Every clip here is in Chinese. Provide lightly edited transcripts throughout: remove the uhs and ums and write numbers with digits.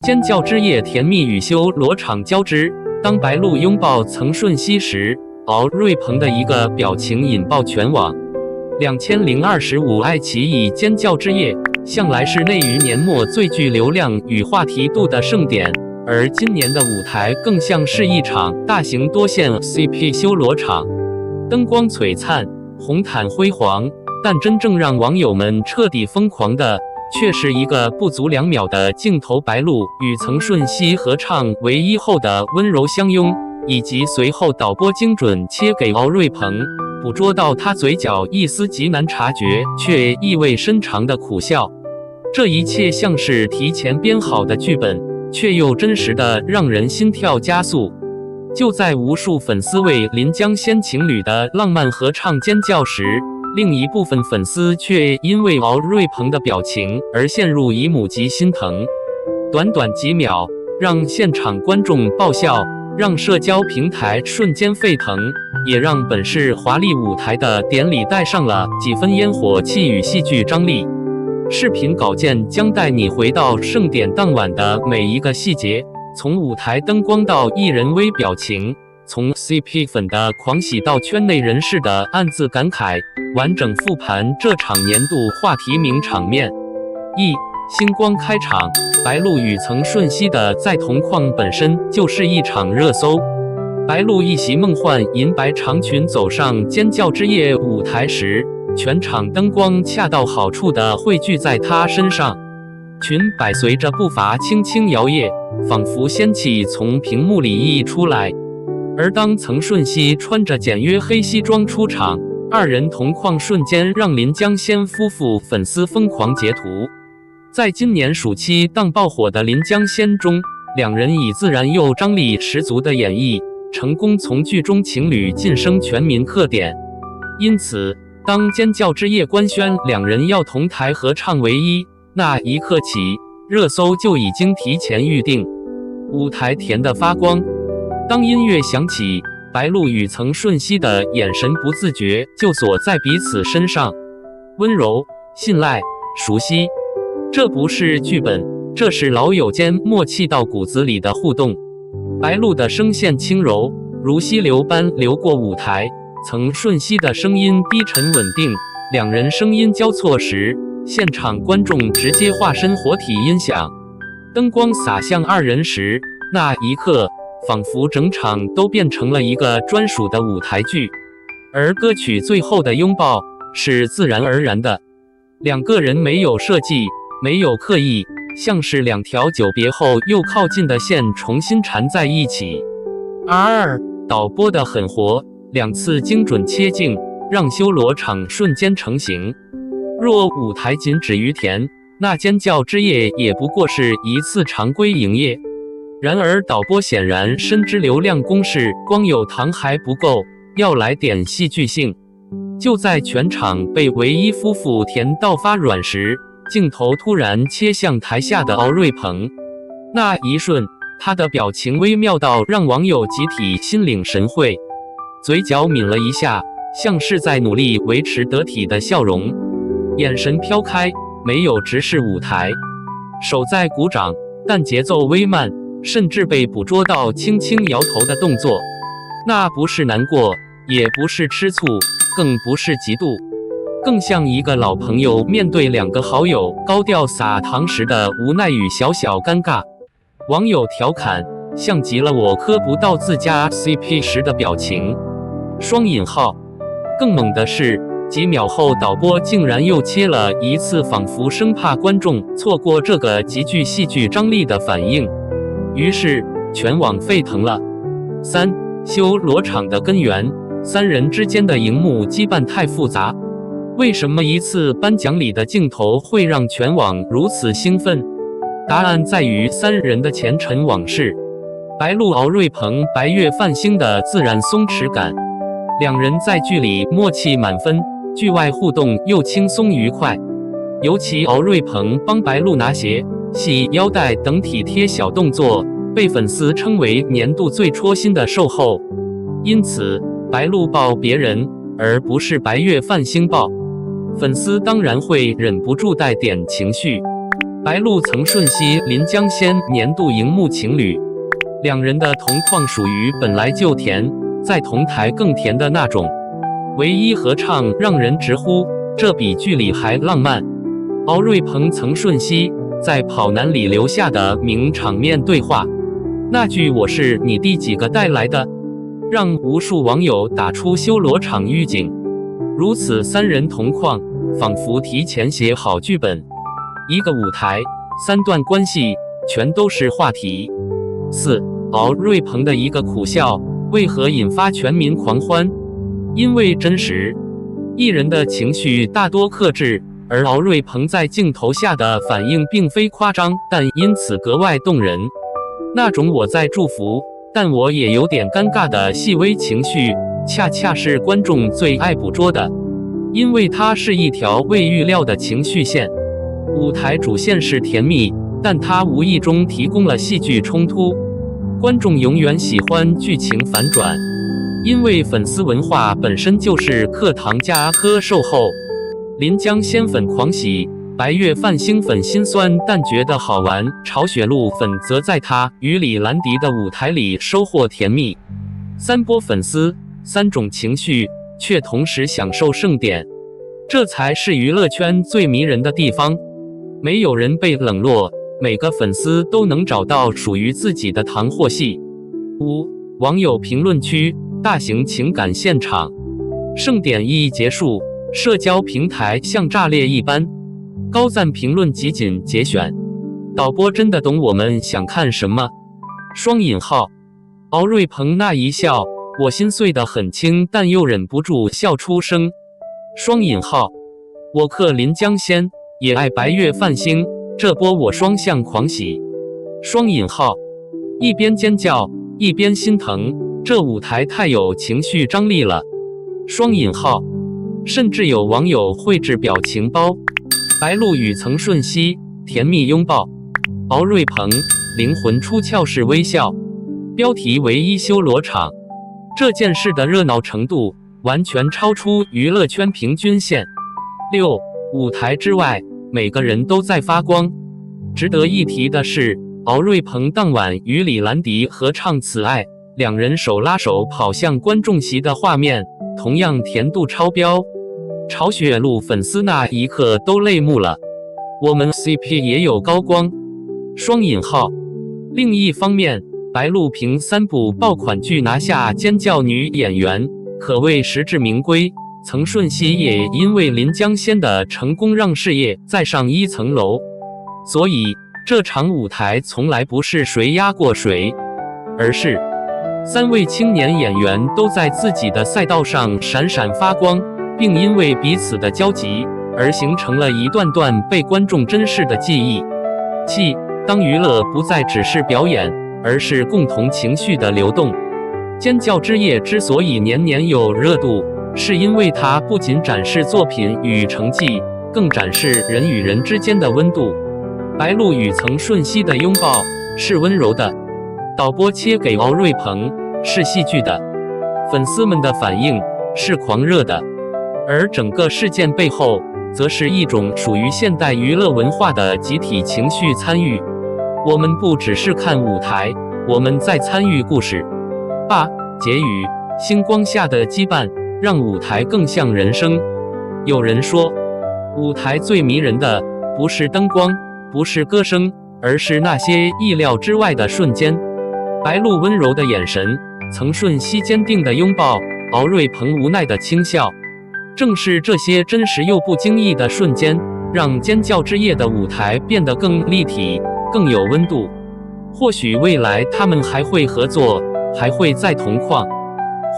尖叫之夜甜蜜與修羅場交織。當白鹿擁抱曾舜晞時，敖瑞鵬的一個表情引爆全網。2025愛奇藝尖叫之夜向來是內娛年末最具流量與話題度的盛典，而今年的舞台更像是一場大型多線 CP 修羅場，燈光璀璨，紅毯輝煌，但真正讓網友們徹底瘋狂的，卻是一個不足2秒的鏡頭，白鹿與曾舜晞合唱唯一後的溫柔相擁，以及隨後導播精準切給敖瑞鵬，捕捉到他嘴角一絲極難察覺卻意味深長的苦笑。這一切像是提前編好的劇本，卻又真實的讓人心跳加速。就在無數粉絲為臨江仙情侶的浪漫合唱尖叫時，另一部分粉絲卻因為敖瑞鵬的表情而陷入姨母級心疼。短短幾秒，讓現場觀眾爆笑，讓社交平台瞬間沸騰，也讓本是華麗舞台的典禮帶上了幾分煙火氣與戲劇張力。視頻稿件將帶你回到盛典當晚的每一個細節，從舞台燈光到藝人微表情，從 CP 粉的狂喜到圈內人士的暗自感慨，完整復盤這場年度話題名場面。星光開場，白鹿與曾舜晞的在同框本身就是一場熱搜。白鹿一襲夢幻銀白長裙走上尖叫之夜舞台時，全場燈光恰到好處地匯聚在她身上，裙擺隨着步伐輕輕搖曳，仿佛仙氣從屏幕裡溢出來。而當曾舜晞穿着簡約黑西裝出場，二人同框瞬間讓臨江仙夫婦粉絲瘋狂截圖。在今年暑期檔爆火的臨江仙中，兩人以自然又張力十足的演繹，成功從劇中情侶晉升全民課點。因此，當尖叫之夜官宣兩人要同台合唱唯一那一刻起，熱搜就已經提前預定。舞台甜得發光，當音樂響起，白鹿與曾舜晞的眼神不自覺就鎖在彼此身上，溫柔、信賴、熟悉。這不是劇本，這是老友間默契到骨子裡的互動。白鹿的聲線輕柔，如溪流般流過舞台，曾舜晞的聲音低沉穩定，兩人聲音交錯時，現場觀眾直接化身活體音響。燈光灑向二人時，那一刻，仿佛整場都變成了一個專屬的舞台劇。而歌曲最後的擁抱，是自然而然的，兩個人沒有設計，沒有刻意，像是兩條久別後又靠近的線重新纏在一起。導播的很活，2次精準切鏡，讓修羅場瞬間成型。若舞台僅止於甜，那尖叫之夜也不過是一次常規營業。然而導播顯然深知流量攻勢，光有糖還不夠，要來點戲劇性。就在全場被唯一夫婦甜到發軟時，鏡頭突然切向台下的敖瑞鵬，那一瞬，他的表情微妙到讓網友集體心領神會，嘴角抿了一下，像是在努力維持得體的笑容，眼神飄開，沒有直視舞台，手在鼓掌，但節奏微慢，甚至被捕捉到輕輕搖頭的動作。那不是難過，也不是吃醋，更不是嫉妒，更像一個老朋友面對2個好友高調撒糖時的無奈與小小尷尬。網友調侃，像極了我磕不到自家 CP 時的表情。雙引號。更猛的是，幾秒後導播竟然又切了一次，仿佛生怕觀眾錯過這個極具戲劇張力的反應。於是，全網沸騰了。修羅場的根源，3人之間的熒幕羈絆太複雜。為什麼一次頒獎禮的鏡頭會讓全網如此興奮？答案在於3人的前塵往事。白鹿敖瑞鵬白月泛星的自然鬆弛感，兩人在劇裡默契滿分，劇外互動又輕鬆愉快。尤其敖瑞鵬幫白鹿拿鞋、繫腰帶等體貼小動作，被粉絲稱為年度最戳心的售後。因此，白鹿抱別人，而不是白月泛星抱，粉絲當然會忍不住帶點情緒。白鹿曾舜熙、臨江仙年度熒幕情侶，兩人的同框屬於本來就甜，在同台更甜的那種。唯一合唱讓人直呼這比劇裡還浪漫。敖瑞鵬、曾舜熙在跑男裡留下的名場面對話，那句我是你第幾個帶來的，讓無數網友打出修羅場預警。如此三人同框，仿佛提前寫好劇本，一個舞台三段關係全都是話題。4. 敖瑞鵬的一個苦笑為何引發全民狂歡？因為真實，藝人的情緒大多克制，而敖瑞鵬在鏡頭下的反應並非誇張，但因此格外動人。那種我在祝福，但我也有點尷尬的細微情緒，恰恰是觀眾最愛捕捉的，因為它是一條未預料的情緒線。舞台主線是甜蜜，但它無意中提供了戲劇衝突。觀眾永遠喜歡劇情反轉，因為粉絲文化本身就是課堂加喝售後。臨江仙粉狂喜，白月泛星粉心酸但覺得好玩，朝雪露粉則在他與李蘭迪的舞台裡收穫甜蜜。三波粉絲，三種情緒，卻同時享受盛典，這才是娛樂圈最迷人的地方。沒有人被冷落，每個粉絲都能找到屬於自己的糖或戲。5. 網友評論區大型情感現場，盛典一結束，社交平台像炸裂一般，高讚評論集錦節選。導播真的懂我們想看什麼？雙引號。敖瑞鵬那一笑，我心碎得很輕，但又忍不住笑出聲。雙引號。我克臨江仙，也愛白月泛星，這波我雙向狂喜。雙引號。一邊尖叫，一邊心疼，這舞台太有情緒張力了。雙引號。甚至有網友繪製表情包，白鹿與曾舜熙甜蜜擁抱，敖瑞鵬靈魂出竅式微笑，標題為一修羅場。這件事的熱鬧程度完全超出娛樂圈平均線。6. 舞台之外，每個人都在發光。值得一提的是，敖瑞鵬當晚與李蘭迪合唱《此愛》，兩人手拉手跑向觀眾席的畫面同樣甜度超標，朝雪露粉絲那一刻都淚目了。我們 CP 也有高光。雙引號。另一方面，白鹿憑3部爆款劇拿下尖叫女演員，可謂實至名歸。曾舜熙也因為臨江仙的成功讓事業再上一層樓。所以這場舞台從來不是誰壓過誰，而是3位青年演員都在自己的賽道上閃閃發光，並因為彼此的交集而形成了一段段被觀眾珍視的記憶。7. 當娛樂不再只是表演，而是共同情緒的流動。尖叫之夜之所以年年有熱度，是因為它不僅展示作品與成績，更展示人與人之間的溫度。白鹿與曾舜熙的擁抱是溫柔的，導播切給敖瑞鵬是戲劇的，粉絲們的反應是狂熱的，而整個事件背後則是一種屬於現代娛樂文化的集體情緒參與。我們不只是看舞台，我們在參與故事。8. 結語：星光下的羈絆讓舞台更像人生。有人說，舞台最迷人的不是燈光，不是歌聲，而是那些意料之外的瞬間。白鹿溫柔的眼神，曾舜熙堅定的擁抱，敖瑞鵬無奈的輕笑。正是這些真實又不經意的瞬間，讓尖叫之夜的舞台變得更立體，更有溫度。或許未來他們還會合作，還會再同框。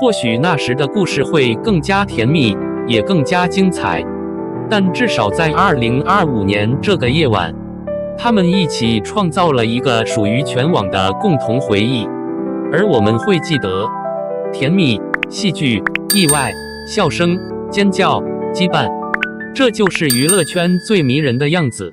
或許那時的故事會更加甜蜜，也更加精彩。但至少在2025年這個夜晚，他們一起創造了一個屬於全網的共同回憶，而我們會記得甜蜜、戲劇、意外、笑聲、尖叫、羈絆，這就是娛樂圈最迷人的樣子。